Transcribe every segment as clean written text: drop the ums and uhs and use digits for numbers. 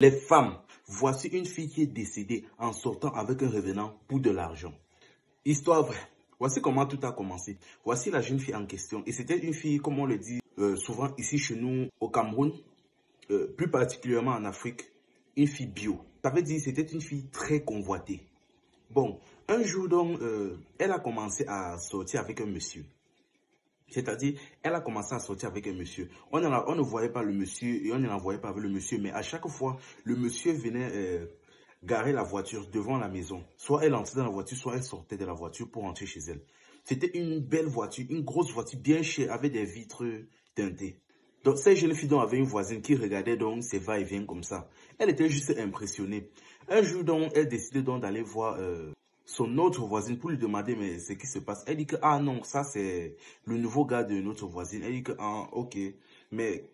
Les femmes, voici une fille qui est décédée en sortant avec un revenant pour de l'argent. Histoire vraie. Voici comment tout a commencé. Voici la jeune fille en question. Et c'était une fille, comme on le dit souvent ici chez nous au Cameroun, plus particulièrement en Afrique, une fille bio. Ça veut dire que c'était une fille très convoitée. Bon, un jour donc, elle a commencé à sortir avec un monsieur. C'est-à-dire, elle a commencé à sortir avec un monsieur. On ne voyait pas le monsieur et on ne l'envoyait pas avec le monsieur. Mais à chaque fois, le monsieur venait garer la voiture devant la maison. Soit elle entrait dans la voiture, soit elle sortait de la voiture pour rentrer chez elle. C'était une belle voiture, une grosse voiture bien chère avec des vitres teintées. Donc, cette jeune fille donc avait une voisine qui regardait donc ses va-et-vient comme ça. Elle était juste impressionnée. Un jour donc, elle décidait donc d'aller voir son autre voisine pour lui demander mais ce qui se passe. Elle dit que ah non, ça c'est le nouveau gars de notre voisine. Elle dit que ah ok, mais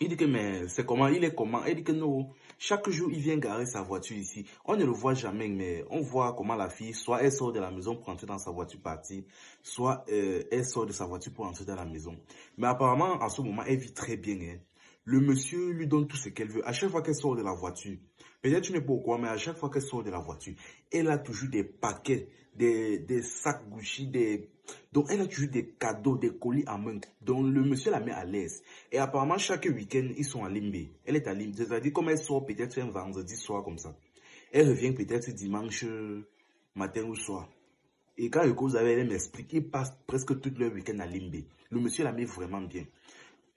il dit que mais c'est comment, il est comment. Elle dit que non, chaque jour il vient garer sa voiture ici. On ne le voit jamais, mais on voit comment la fille, soit elle sort de la maison pour entrer dans sa voiture partir, soit elle sort de sa voiture pour entrer dans la maison. Mais apparemment à ce moment elle vit très bien. Hein. Le monsieur lui donne tout ce qu'elle veut. À chaque fois qu'elle sort de la voiture, peut-être tu n'es pas au courant, mais à chaque fois qu'elle sort de la voiture, elle a toujours des paquets, des sacs Gucci, donc elle a toujours des cadeaux, des colis en main. Donc le monsieur la met à l'aise. Et apparemment, chaque week-end, ils sont à Limbe. Elle est à Limbe. C'est-à-dire, comme elle sort peut-être un vendredi soir comme ça. Elle revient peut-être dimanche matin ou soir. Et quand vous avez, elle m'explique, ils passent presque tout leur week-end à Limbe. Le monsieur la met vraiment bien.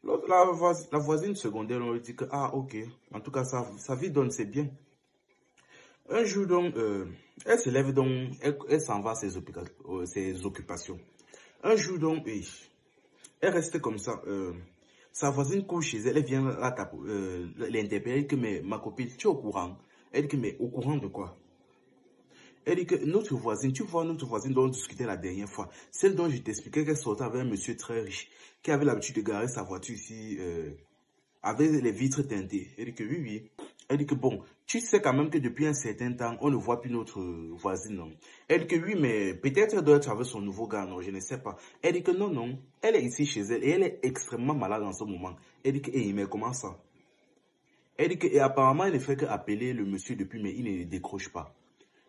La voisine secondaire, on lui dit que, ah, ok, en tout cas, sa vie donne, c'est bien. Un jour, donc, elle se lève, donc, elle s'en va à ses occupations. Un jour, donc, elle reste comme ça. Sa voisine court chez elle, elle vient l'interpeller, que, mais ma copine, tu es au courant? Elle dit que, mais au courant de quoi? Elle dit que notre voisine, tu vois notre voisine dont on discutait la dernière fois, celle dont je t'expliquais qu'elle sortait avec un monsieur très riche, qui avait l'habitude de garer sa voiture ici, avec les vitres teintées. Elle dit que oui, oui. Elle dit que bon, tu sais quand même que depuis un certain temps, on ne voit plus notre voisine, non? Elle dit que oui, mais peut-être elle doit être avec son nouveau gars, non, je ne sais pas. Elle dit que non, non, elle est ici chez elle et elle est extrêmement malade en ce moment. Elle dit que, mais comment ça? Elle dit que, et apparemment, elle ne fait qu'appeler le monsieur depuis, mais il ne décroche pas.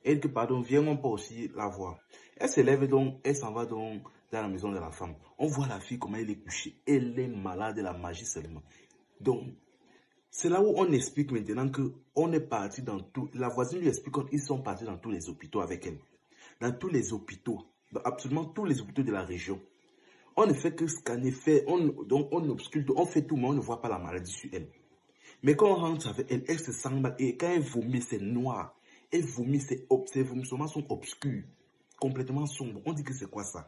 Elle dit que, pardon, viens, on peut aussi la voir. Elle se lève donc, elle s'en va donc dans la maison de la femme. On voit la fille, comment elle est couchée. Elle est malade de la magie seulement. Donc, c'est là où on explique maintenant qu'on est parti dans tout. La voisine lui explique qu'ils sont partis dans tous les hôpitaux avec elle. Dans tous les hôpitaux, dans absolument tous les hôpitaux de la région. On ne fait que scanner, donc on obscure, on fait tout, mais on ne voit pas la maladie sur elle. Mais quand on rentre avec elle, elle se sent mal. Et quand elle vomit, c'est noir. Elle vomit, ses vomissements sont obscurs, complètement sombres. On dit que c'est quoi ça?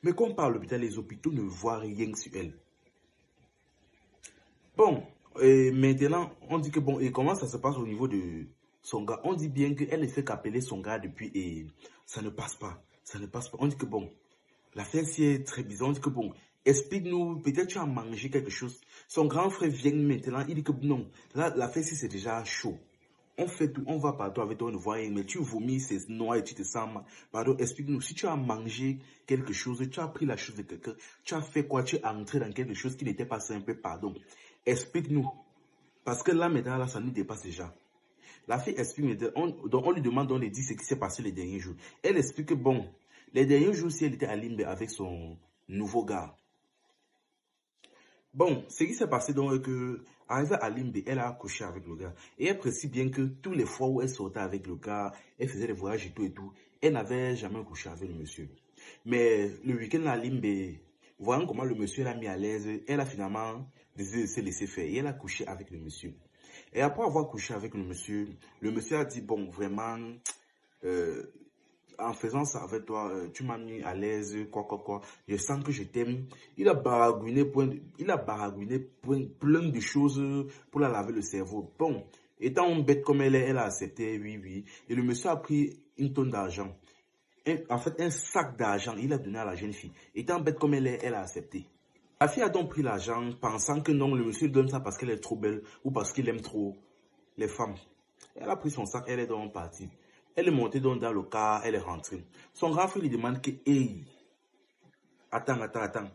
Mais quand on parle à l'hôpital, les hôpitaux ne voient rien sur elle. Bon, et maintenant, on dit que bon, et comment ça se passe au niveau de son gars? On dit bien qu'elle ne fait qu'appeler son gars depuis et ça ne passe pas. Ça ne passe pas. On dit que bon, l'affaire si est très bizarre. On dit que bon, explique-nous, peut-être tu as mangé quelque chose. Son grand frère vient maintenant, il dit que non, là, l'affaire si c'est déjà chaud. On fait tout, on va partout avec toi, on ne voit rien, mais tu vomis, c'est noir et tu te sens mal. Pardon, explique-nous, si tu as mangé quelque chose, tu as pris la chose de quelqu'un, tu as fait quoi, tu es entré dans quelque chose qui n'était pas simple, pardon. Explique-nous. Parce que là, maintenant, là, ça nous dépasse déjà. La fille explique, on lui demande, on lui dit ce qui s'est passé les derniers jours. Elle explique que, bon, les derniers jours, si elle était à Limbe avec son nouveau gars. Bon, ce qui s'est passé donc est que, arrivée à Limbe, elle a accouché avec le gars. Et elle précise bien que tous les fois où elle sortait avec le gars, elle faisait des voyages et tout, elle n'avait jamais couché avec le monsieur. Mais le week-end à Limbe, voyant comment le monsieur l'a mis à l'aise, elle a finalement décidé de se laisser faire. Et elle a couché avec le monsieur. Et après avoir couché avec le monsieur a dit, bon, vraiment, en faisant ça avec toi, tu m'as mis à l'aise, quoi. Je sens que je t'aime. Il a baragouiné plein de choses pour la laver le cerveau. Bon, étant bête comme elle est, elle a accepté, oui, oui. Et le monsieur a pris une tonne d'argent. En fait, un sac d'argent, il a donné à la jeune fille. Étant bête comme elle est, elle a accepté. La fille a donc pris l'argent, pensant que non, le monsieur donne ça parce qu'elle est trop belle ou parce qu'il aime trop les femmes. Elle a pris son sac, elle est donc partie. Elle est montée donc dans le car, elle est rentrée. Son grand frère lui demande que, hey, attends.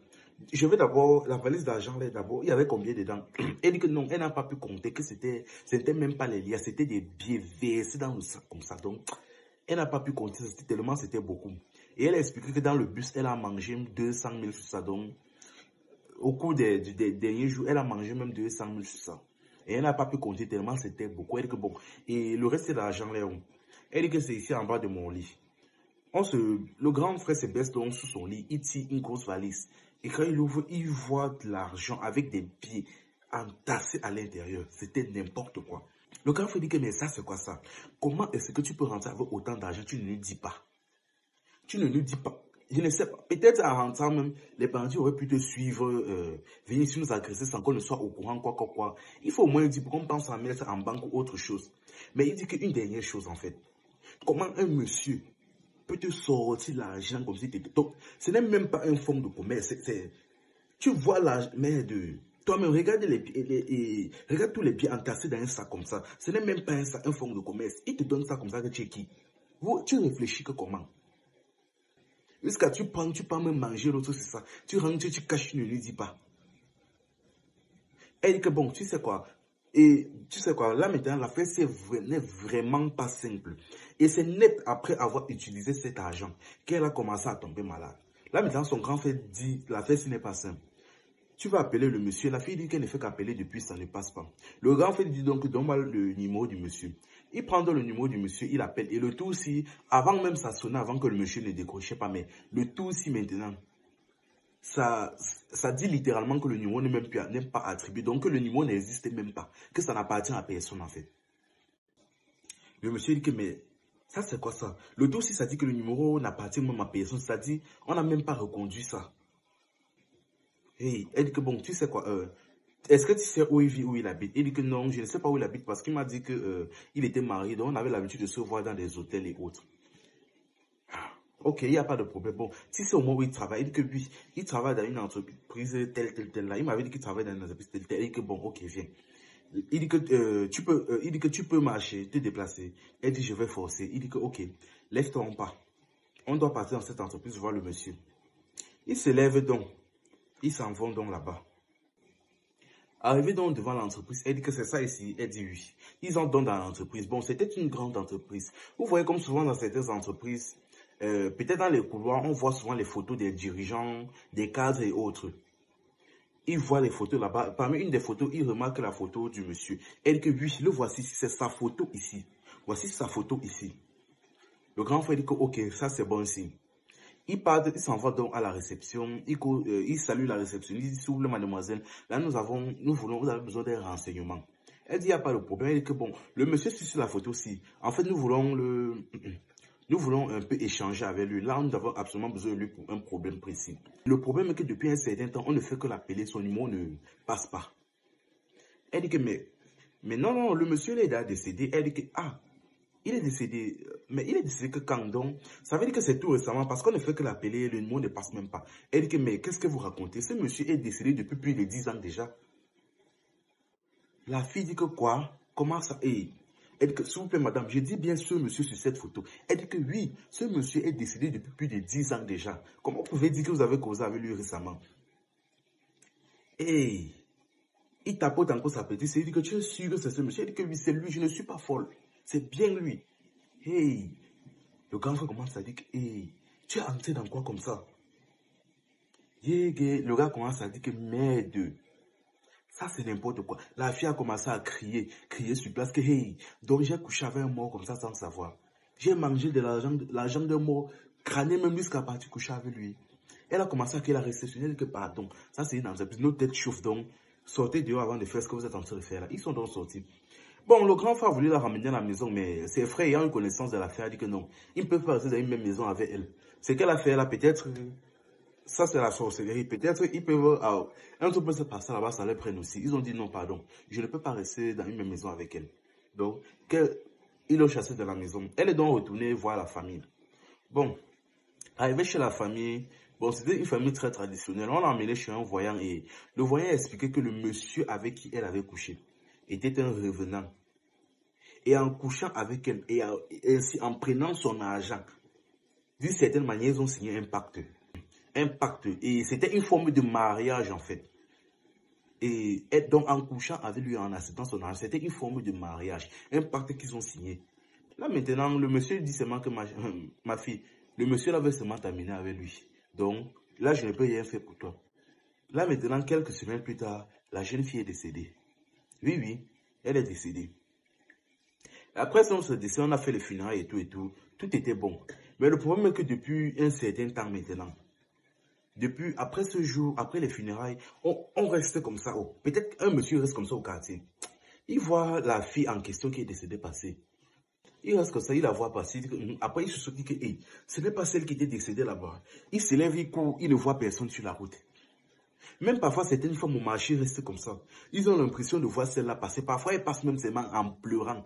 Je vais d'abord, la valise d'argent, là, d'abord, il y avait combien dedans? Elle dit que non, elle n'a pas pu compter, que c'était même pas les liens, c'était des billets versés dans le sac comme ça. Donc, elle n'a pas pu compter, tellement c'était beaucoup. Et elle a expliqué que dans le bus, elle a mangé 200 000 sur ça. Donc, au cours des derniers jours, elle a mangé même 200 000 sur ça. Et elle n'a pas pu compter tellement c'était beaucoup. Elle dit que bon, et le reste de l'argent, là, elle dit que c'est ici en bas de mon lit. Le grand frère se baisse donc sous son lit, il tire une grosse valise. Et quand il ouvre, il voit de l'argent avec des billets entassés à l'intérieur. C'était n'importe quoi. Le grand frère dit que mais ça c'est quoi ça? Comment est-ce que tu peux rentrer avec autant d'argent? Tu ne lui dis pas. Tu ne lui dis pas. Je ne sais pas. Peut-être en rentrant même, les bandits auraient pu te suivre, venir ici nous agresser sans qu'on ne soit au courant, quoi. Il faut au moins dire qu'on pense à mettre en banque ou autre chose. Mais il dit qu'une dernière chose en fait. Comment un monsieur peut te sortir l'argent comme si tu étais... Donc, ce n'est même pas un fonds de commerce. Tu vois l'argent, mais toi-même, regarde, regarde tous les billets entassés dans un sac comme ça. Ce n'est même pas un fonds de commerce. Il te donne ça comme ça que tu es qui? Tu réfléchis que comment? Jusqu'à tu peux même manger l'autre, c'est ça. Tu rentres, tu caches, tu ne lui dis pas. Elle dit que bon, tu sais quoi? Et tu sais quoi, là maintenant, l'affaire n'est vraiment pas simple. Et c'est net après avoir utilisé cet argent qu'elle a commencé à tomber malade. Là maintenant, son grand frère dit, l'affaire ce n'est pas simple. Tu vas appeler le monsieur. La fille dit qu'elle ne fait qu'appeler depuis, ça ne passe pas. Le grand frère dit donc, donne-moi le numéro du monsieur. Il prend le numéro du monsieur, il appelle. Et le tout aussi, avant même ça sonnait, avant que le monsieur ne décrochait pas, mais le tout aussi maintenant, ça dit littéralement que le numéro n'est pas attribué, donc que le numéro n'existe même pas, que ça n'appartient à personne en fait. Le monsieur dit que mais ça c'est quoi ça? Le dossier ça dit que le numéro n'appartient même à personne, ça dit on n'a même pas reconduit ça. Hey, elle dit que bon, tu sais quoi, est-ce que tu sais où il vit, où il habite? Il dit que non, je ne sais pas où il habite parce qu'il m'a dit que il était marié, donc on avait l'habitude de se voir dans des hôtels et autres. Ok, il n'y a pas de problème. Bon, si c'est au moment où il travaille, il dit que oui, il travaille dans une entreprise telle là. Il m'avait dit qu'il travaille dans une entreprise telle. Il dit que bon, ok, viens. Il dit que il dit que tu peux marcher, te déplacer. Elle dit je vais forcer. Il dit que ok, lève-toi en pas. On doit partir dans cette entreprise voir le monsieur. Il se lève donc. Ils s'en vont donc là-bas. Arrivé donc devant l'entreprise, elle dit que c'est ça ici. Elle dit oui. Ils ont donc dans l'entreprise. Bon, c'était une grande entreprise. Vous voyez comme souvent dans certaines entreprises, peut-être dans les couloirs, on voit souvent les photos des dirigeants, des cadres et autres. Il voit les photos là-bas. Parmi une des photos, il remarque la photo du monsieur. Elle dit que oui, le voici, c'est sa photo ici. Voici sa photo ici. Le grand frère dit que ok, ça c'est bon signe. Il s'en va donc à la réception, il salue la réceptionniste, il dit s'il vous plaît mademoiselle, là vous avez besoin des renseignements. Elle dit il n'y a pas de problème, elle dit que bon, le monsieur sur la photo-ci, en fait nous voulons un peu échanger avec lui. Là, nous avons absolument besoin de lui pour un problème précis. Le problème est que depuis un certain temps, on ne fait que l'appeler, son numéro ne passe pas. Elle dit que mais non, le monsieur il est déjà décédé. Elle dit que ah, il est décédé, mais il est décédé que quand donc? Ça veut dire que c'est tout récemment parce qu'on ne fait que l'appeler, le numéro ne passe même pas. Elle dit que mais qu'est-ce que vous racontez? Ce monsieur est décédé depuis plus de 10 ans déjà. La fille dit que quoi? Comment ça? Elle dit que, s'il vous plaît, madame, je dis bien ce monsieur sur cette photo. Elle dit que oui, ce monsieur est décédé depuis plus de 10 ans déjà. Comment vous pouvez dire que vous avez causé avec lui récemment? Et il tapote encore sa petite. Il dit que tu es sûr que c'est ce monsieur? Elle dit que oui, c'est lui, je ne suis pas folle. C'est bien lui. Hey, le grand frère commence à dire que hey, tu es entré dans quoi comme ça? Le gars commence à dire que merde. Ça, c'est n'importe quoi. La fille a commencé à crier sur place que, hey, donc j'ai couché avec un mort comme ça sans savoir. J'ai mangé de l'argent de mort, crâné même jusqu'à partir coucher avec lui. Elle a commencé à crier la réceptionnelle que, pardon, ça c'est une entreprise, notre tête chauffe donc, sortez dehors avant de faire ce que vous êtes en train de faire là. Ils sont donc sortis. Bon, le grand frère a voulu la ramener à la maison, mais ses frères ayant une connaissance de l'affaire, a dit que non, ils ne peuvent pas rester dans une même maison avec elle. C'est qu'elle a fait là, peut-être... Ça, c'est la sorcellerie. Peut-être ils peuvent... un truc peut se passer là-bas, ça les prenne aussi. Ils ont dit non, pardon. Je ne peux pas rester dans une même maison avec elle. Donc, ils l'ont chassée de la maison. Elle est donc retournée voir la famille. Bon, arrivée chez la famille, bon, c'était une famille très traditionnelle. On l'a emmenée chez un voyant et le voyant a expliqué que le monsieur avec qui elle avait couché était un revenant. Et en couchant avec elle, et ainsi en prenant son argent, d'une certaine manière, ils ont signé un pacte. un pacte. Et c'était une forme de mariage, en fait. Et être donc en couchant avec lui, en acceptant son âge, c'était une forme de mariage. Un pacte qu'ils ont signé. Là, maintenant, le monsieur dit seulement que ma fille, le monsieur là veut seulement terminer avec lui. Donc, là, je ne peux rien faire pour toi. Là, maintenant, quelques semaines plus tard, la jeune fille est décédée. Oui, oui, elle est décédée. Après son décès, on a fait les funérailles et tout et tout. Tout était bon. Mais le problème est que depuis un certain temps maintenant, depuis, après ce jour, après les funérailles, on reste comme ça. Oh, peut-être un monsieur reste comme ça au quartier. Il voit la fille en question qui est décédée passer. Il reste comme ça, il la voit passer. Après, il se dit que hey, ce n'est pas celle qui était décédée là-bas. Il se lève, il court, il ne voit personne sur la route. Même parfois, certaines femmes au marché restent comme ça. Ils ont l'impression de voir celle-là passer. Parfois, elles passent même seulement en pleurant.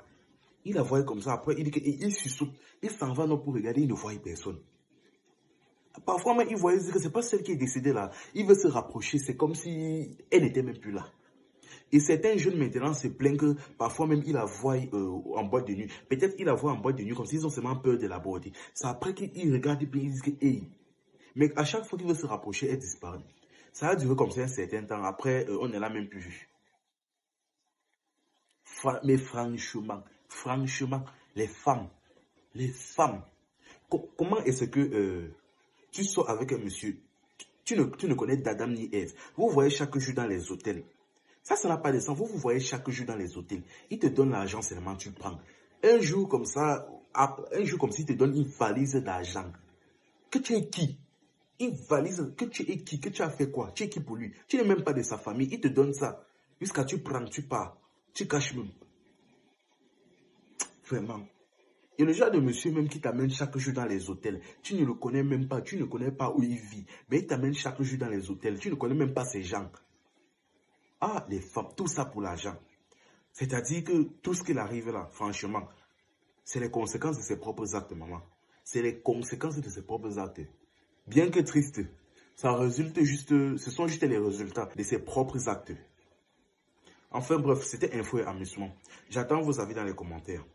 Il la voit comme ça. Après, il dit qu'il sussaute. Il s'en va non pour regarder, il ne voit personne. Parfois, même, il voit que ce n'est pas celle qui est décédée là. Il veut se rapprocher. C'est comme si elle n'était même plus là. Et certains jeunes maintenant se plaignent que parfois même ils la voient en boîte de nuit. Peut-être ils la voient en boîte de nuit comme s'ils ont seulement peur de l'aborder. C'est après qu'ils regardent et puis ils disent que hey. Mais à chaque fois qu'il veut se rapprocher, elle disparaît. Ça a duré comme ça un certain temps. Après, on ne l'a même plus vue. Mais franchement, les femmes, comment est-ce que tu sors avec un monsieur, tu ne connais d'Adam ni Ève. Vous voyez chaque jour dans les hôtels. Ça n'a pas de sens. Vous voyez chaque jour dans les hôtels. Ils te donnent l'argent seulement, tu le prends. Un jour comme ça, ils te donnent une valise d'argent. Que tu es qui? Une valise, que tu es qui? Que tu as fait quoi? Tu es qui pour lui? Tu n'es même pas de sa famille. Il te donne ça. Jusqu'à tu prends, tu pars. Tu caches même. Vraiment. Et le genre de monsieur même qui t'amène chaque jour dans les hôtels, tu ne le connais même pas, tu ne connais pas où il vit, mais il t'amène chaque jour dans les hôtels, tu ne connais même pas ces gens. Ah, les femmes, tout ça pour l'argent. C'est-à-dire que tout ce qu'il arrive là, franchement, c'est les conséquences de ses propres actes, maman. C'est les conséquences de ses propres actes. Bien que triste, ça résulte juste, ce sont juste les résultats de ses propres actes. Enfin bref, c'était info et amusement. J'attends vos avis dans les commentaires.